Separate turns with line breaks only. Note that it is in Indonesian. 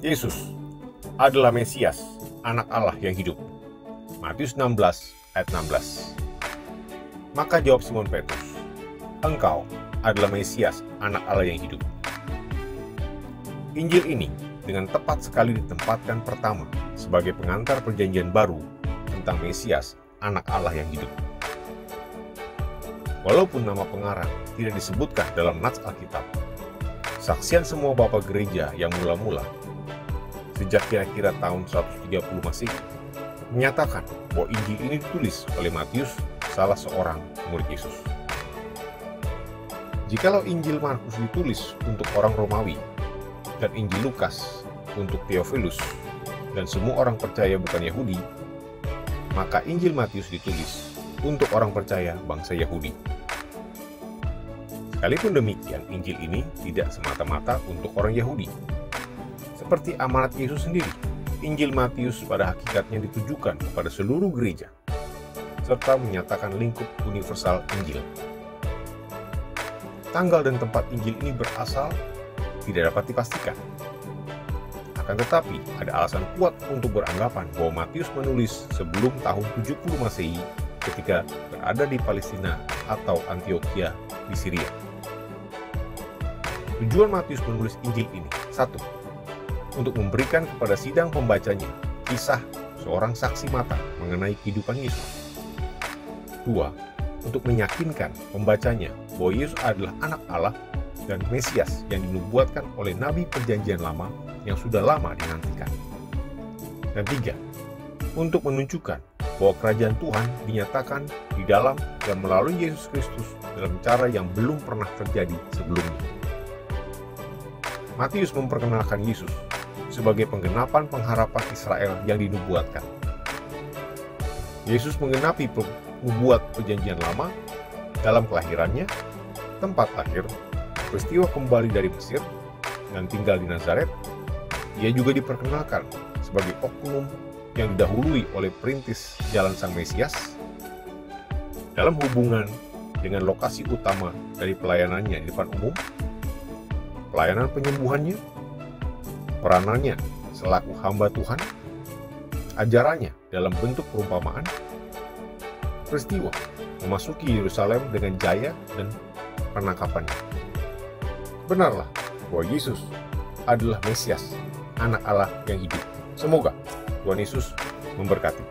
Yesus adalah Mesias, anak Allah yang hidup. Matius 16 ayat 16. Maka jawab Simon Petrus, "Engkau adalah Mesias, anak Allah yang hidup." Injil ini dengan tepat sekali ditempatkan pertama sebagai pengantar perjanjian baru tentang Mesias, anak Allah yang hidup. Walaupun nama pengarang tidak disebutkan dalam nats Alkitab, saksian semua bapak gereja yang mula-mula sejak kira-kira tahun 130 Masehi menyatakan bahwa Injil ini ditulis oleh Matius, salah seorang murid Yesus. Jikalau Injil Markus ditulis untuk orang Romawi dan Injil Lukas untuk Theophilus dan semua orang percaya bukan Yahudi, maka Injil Matius ditulis untuk orang percaya bangsa Yahudi. Sekalipun demikian, Injil ini tidak semata-mata untuk orang Yahudi. Seperti amanat Yesus sendiri, Injil Matius pada hakikatnya ditujukan kepada seluruh gereja, serta menyatakan lingkup universal Injil. Tanggal dan tempat Injil ini berasal tidak dapat dipastikan. Akan tetapi, ada alasan kuat untuk beranggapan bahwa Matius menulis sebelum tahun 70 Masehi ketika berada di Palestina atau Antioquia di Syria. Tujuan Matius menulis Injil ini, 1. Untuk memberikan kepada sidang pembacanya kisah seorang saksi mata mengenai kehidupan Yesus. 2. Untuk meyakinkan pembacanya bahwa Yesus adalah anak Allah dan Mesias yang dinubuatkan oleh Nabi Perjanjian Lama yang sudah lama dinantikan. Dan 3. Untuk menunjukkan bahwa kerajaan Tuhan dinyatakan di dalam dan melalui Yesus Kristus dalam cara yang belum pernah terjadi sebelumnya. Matius memperkenalkan Yesus sebagai penggenapan pengharapan Israel yang dinubuatkan. Yesus menggenapi nubuat Perjanjian Lama dalam kelahirannya, tempat lahir, peristiwa kembali dari Mesir, dan tinggal di Nazaret. Ia juga diperkenalkan sebagai oknum yang didahului oleh perintis jalan Sang Mesias dalam hubungan dengan lokasi utama dari pelayanannya di depan umum, pelayanan penyembuhannya, peranannya selaku hamba Tuhan, ajarannya dalam bentuk perumpamaan, peristiwa memasuki Yerusalem dengan jaya dan penangkapannya. Benarlah bahwa Yesus adalah Mesias, anak Allah yang hidup. Semoga Tuhan Yesus memberkati.